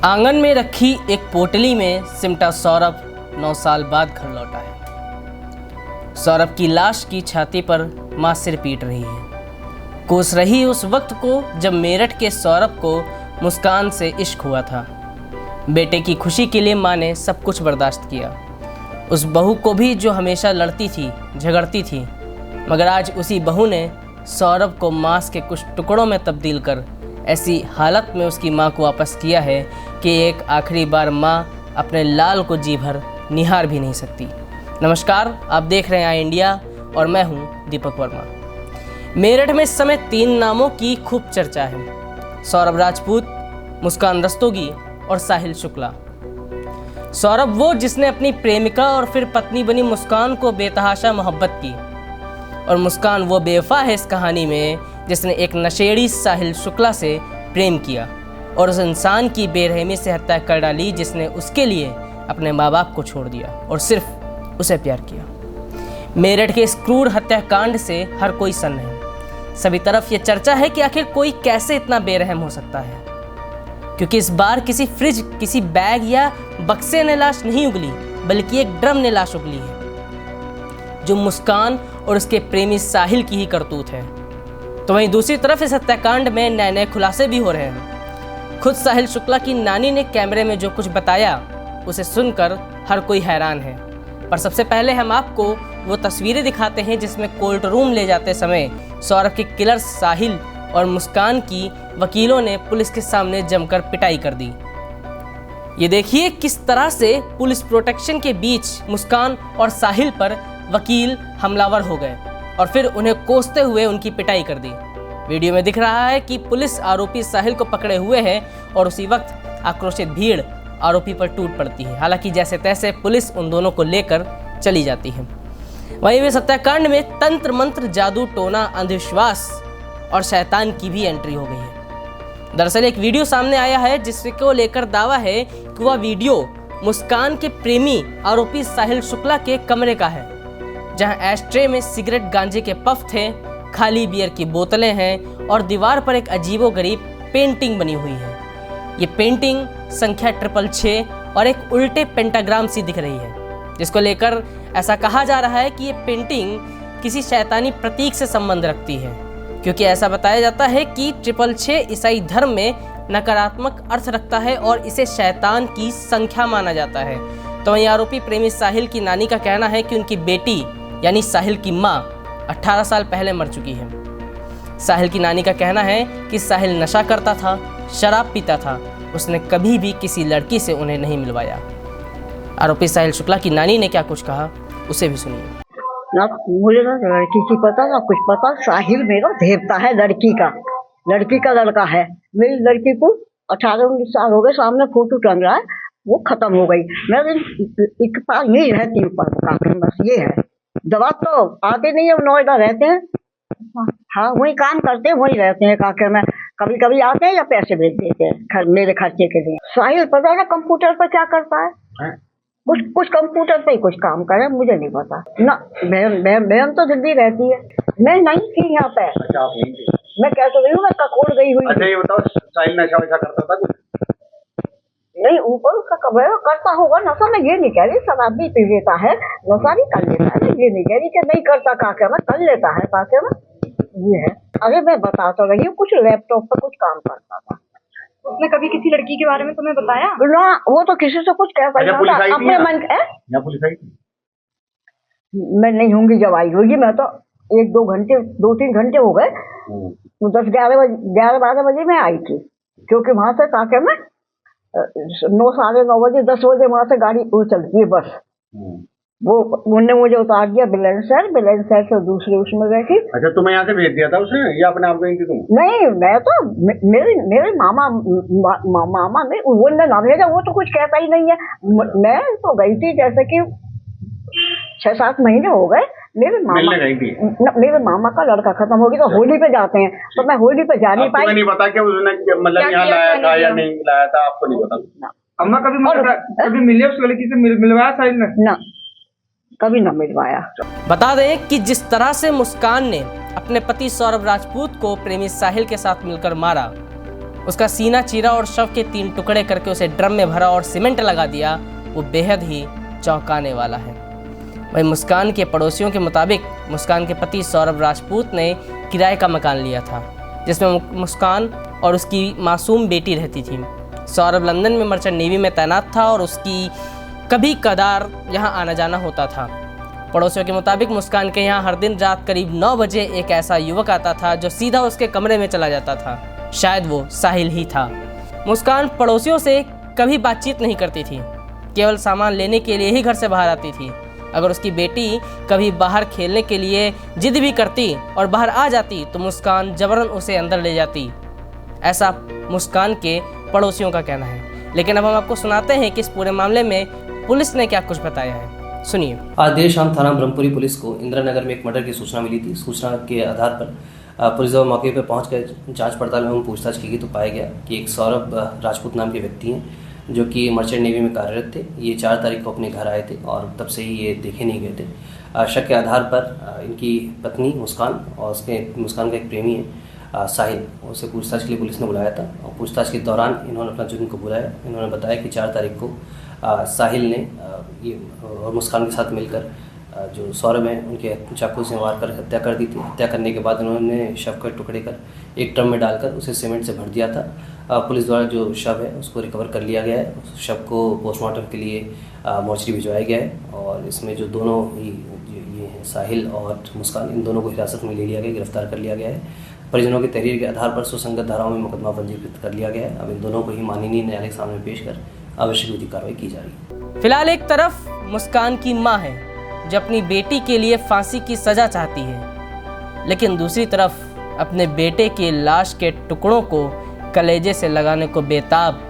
आंगन में रखी एक पोटली में सिमटा सौरभ 9 साल बाद घर लौटा है। सौरभ की लाश की छाती पर मां सिर पीट रही है। कोस रही उस वक्त को जब मेरठ के सौरभ को मुस्कान से इश्क हुआ था। बेटे की खुशी के लिए मां ने सब कुछ बर्दाश्त किया। उस बहू को भी जो हमेशा लड़ती थी, झगड़ती थी, मगर आज उसी बहू ने सौरभ को मांस के कुछ टुकड़ों में तब्दील कर ऐसी हालत में उसकी मां को वापस किया है कि एक आखिरी बार मां अपने लाल को जी भर निहार भी नहीं सकती। नमस्कार, आप देख रहे हैं आई इंडिया और मैं हूं दीपक वर्मा। मेरठ में इस समय 3 नामों की खूब चर्चा है: सौरभ राजपूत, मुस्कान रस्तोगी और साहिल शुक्ला। सौरभ वो जिसने अपनी प्रेमिका और फिर पत्नी बनी मुस्कान को बेतहाशा मोहब्बत की, और मुस्कान वो बेवफा है इस कहानी में जिसने एक नशेड़ी साहिल शुक्ला से प्रेम किया और उस इंसान की बेरहमी से हत्या कर डाली जिसने उसके लिए अपने माँ बाप को छोड़ दिया और सिर्फ उसे प्यार किया। मेरठ के इस क्रूर हत्याकांड से हर कोई सन्न है। सभी तरफ ये चर्चा है कि आखिर कोई कैसे इतना बेरहम हो सकता है, क्योंकि इस बार किसी फ्रिज, किसी बैग या बक्से ने लाश नहीं उगली, बल्कि एक ड्रम ने लाश उगली है, जो मुस्कान और उसके प्रेमी साहिल की ही करतूत है। तो वहीं दूसरी तरफ इस हत्याकांड में नए नए खुलासे भी हो रहे हैं। खुद साहिल शुक्ला की नानी ने कैमरे में जो कुछ बताया उसे सुनकर हर कोई हैरान है। पर सबसे पहले हम आपको वो तस्वीरें दिखाते हैं जिसमें कोर्ट रूम ले जाते समय सौरभ के किलर साहिल और मुस्कान की वकीलों ने पुलिस के सामने जमकर पिटाई कर दी। ये देखिए किस तरह से पुलिस प्रोटेक्शन के बीच मुस्कान और साहिल पर वकील हमलावर हो गए और फिर उन्हें कोसते हुए उनकी पिटाई कर दी। वीडियो में दिख रहा है कि पुलिस आरोपी साहिल को पकड़े हुए है और उसी वक्त आक्रोशित भीड़ आरोपी पर टूट पड़ती है। हालांकि जैसे तैसे पुलिस उन दोनों को लेकर चली जाती है। वहीं इस हत्याकांड में तंत्र मंत्र, जादू टोना, अंधविश्वास और शैतान की भी एंट्री हो गई है। दरअसल एक वीडियो सामने आया है जिसको लेकर दावा है कि वह वीडियो मुस्कान के प्रेमी आरोपी साहिल शुक्ला के कमरे का है, जहां एस्ट्रे में सिगरेट, गांजे के पफ थे, खाली बियर की बोतलें हैं और दीवार पर एक अजीबोगरीब पेंटिंग बनी हुई है। ये पेंटिंग संख्या 666 और एक उल्टे पेंटाग्राम सी दिख रही है, जिसको लेकर ऐसा कहा जा रहा है कि ये पेंटिंग किसी शैतानी प्रतीक से संबंध रखती है, क्योंकि ऐसा बताया जाता है कि 666 ईसाई धर्म में नकारात्मक अर्थ रखता है और इसे शैतान की संख्या माना जाता है। तो वहीं आरोपी प्रेमी साहिल की नानी का कहना है कि उनकी बेटी यानी साहिल की मां 18 साल पहले मर चुकी है। साहिल की नानी का कहना है कि साहिल नशा करता था, शराब पीता था, उसने कभी भी किसी लड़की से उन्हें नहीं मिलवाया। आरोपी साहिल शुक्ला की नानी ने क्या कुछ कहा, उसे भी सुनिए। ना मुझे ना लड़की की पता, ना कुछ पता। साहिल मेरा देवता है, लड़की का लड़का है। मेरी लड़की को 18-19 साल हो गए, सामने फोटो टंग रहा है, वो खत्म हो गई। मैं एक पास नहीं रहती हूँ, पर बस ये है। दवा तो आते नहीं है, नोएडा रहते हैं। हाँ, वही काम करते हैं, वही रहते हैं। काके में कभी कभी आते हैं या पैसे भेज देते हैं मेरे खर्चे के लिए। साहिल पता है ना कंप्यूटर पर क्या करता है? कुछ कंप्यूटर पे ही कुछ काम करे, मुझे नहीं पता ना। बहन तो दिल्ली रहती है, मैं नहीं थी यहाँ पे। मैं कह तो रही हूँ, मैं ककोड़ गई हुई। अच्छा ये बताओ, साहिल नशा वैसा करता था कुछ? नहीं, ऊपर उसका कमरा करता होगा नशा। मैं ये नहीं कह रही शराब भी पी लेता है, नशा भी कर लेता है। मैं ये नहीं कह रही कि नहीं करता, काके में कर लेता है, काके में ये है। अरे मैं बता तो रही हूँ, कुछ लैपटॉप पर कुछ काम करता था। उसने कभी किसी लड़की के बारे में तुम्हें बताया? ना, वो तो किसी से कुछ कहता था अपने मन के। मैं नहीं होंगी जब आई होगी। मैं तो 2-3 घंटे हो गए। 10-11 बजे में आई थी, क्योंकि वहां से काके में 9, साढ़े 9 बजे 10 बजे वहां से गाड़ी वो चलती है, बस। वो उन्होंने मुझे उतार दिया बुलंदशहर से दूसरे उसमें गई थी। अच्छा, तुम्हें यहाँ से भेज दिया था उसने या अपने आप गई थी तुम? नहीं, मैं तो मेरे मामा में उन्होंने ना भेजा, वो तो कुछ कहता ही नहीं है। मैं तो गई थी, जैसे कि 6-7 महीने हो गए। मेरे मामा का लड़का खत्म हो गया, तो होली पे जाते हैं, तो मैं होली पे जा नहीं पाई। नहीं पता कि उसने मतलब यहाँ लाया था या नहीं लाया था, आपको नहीं पता? अम्मा कभी मिले उस लड़की से? मिलवाया साहिल ने? ना, कभी ना मिलवाया। बता दें कि जिस तरह से मुस्कान ने अपने पति सौरभ राजपूत को प्रेमी साहिल के साथ मिलकर मारा, उसका सीना चीरा और शव के 3 टुकड़े करके उसे ड्रम में भरा और सीमेंट लगा दिया, वो बेहद ही चौंकाने वाला है। वहीं मुस्कान के पड़ोसियों के मुताबिक मुस्कान के पति सौरभ राजपूत ने किराए का मकान लिया था, जिसमें मुस्कान और उसकी मासूम बेटी रहती थी। सौरभ लंदन में मर्चेंट नेवी में तैनात था और उसकी कभी कदार यहाँ आना जाना होता था। पड़ोसियों के मुताबिक मुस्कान के यहाँ हर दिन रात करीब 9 बजे एक ऐसा युवक आता था जो सीधा उसके कमरे में चला जाता था। शायद वो साहिल ही था। मुस्कान पड़ोसियों से कभी बातचीत नहीं करती थी, केवल सामान लेने के लिए ही घर से बाहर आती थी। अगर उसकी बेटी कभी बाहर खेलने के लिए जिद भी करती और बाहर आ जाती तो मुस्कान जबरन उसे अंदर ले जाती। ऐसा मुस्कान के पड़ोसियों का कहना है। लेकिन अब हम आपको सुनाते हैं कि इस पूरे मामले में पुलिस ने क्या कुछ बताया है। सुनिए। आज देर शाम थाना ब्रह्मपुरी पुलिस को इंदिरा नगर में एक मर्डर की सूचना मिली थी। सूचना के आधार पर पुलिस जब मौके पर पहुंचकर जांच पड़ताल एवं पूछताछ की गई तो पाया गया कि एक सौरभ राजपूत नाम के व्यक्ति हैं जो कि मर्चेंट नेवी में कार्यरत थे। ये 4 तारीख को अपने घर आए थे और तब से ही ये देखे नहीं गए थे। शक के आधार पर इनकी पत्नी मुस्कान और उसके मुस्कान का एक प्रेमी है साहिल, उसे पूछताछ के लिए पुलिस ने बुलाया था। और पूछताछ के दौरान इन्होंने अपना जुर्म कबूला है। इन्होंने बताया कि 4 तारीख को साहिल ने ये और मुस्कान के साथ मिलकर जो सौरभ हैं उनके चाकू से मार कर हत्या कर दी थी। हत्या करने के बाद उन्होंने शव के टुकड़े कर एक ड्रम में डालकर उसे सीमेंट से भर दिया था। पुलिस द्वारा जो शव है उसको रिकवर कर लिया गया है। उस शव को पोस्टमार्टम के लिए मोर्चरी भिजवाया गया है और इसमें जो दोनों ही ये हैं साहिल और मुस्कान, इन दोनों को हिरासत में ले लिया गया, गिरफ्तार कर लिया गया है। परिजनों की तहरीर के आधार पर सुसंगत धाराओं में मुकदमा पंजीकृत कर लिया गया है। अब इन दोनों को ही माननीय न्यायालय के सामने पेश कर आवश्यक विधिक कार्रवाई की जा रही है। फिलहाल एक तरफ मुस्कान की मां है जो अपनी बेटी के लिए फांसी की सजा चाहती है, लेकिन दूसरी तरफ अपने बेटे के लाश के टुकड़ों को कलेजे से लगाने को बेताब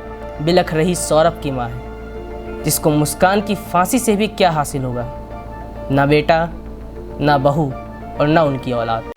बिलख रही सौरभ की मां है, जिसको मुस्कान की फांसी से भी क्या हासिल होगा, ना बेटा, ना बहू और ना उनकी औलाद।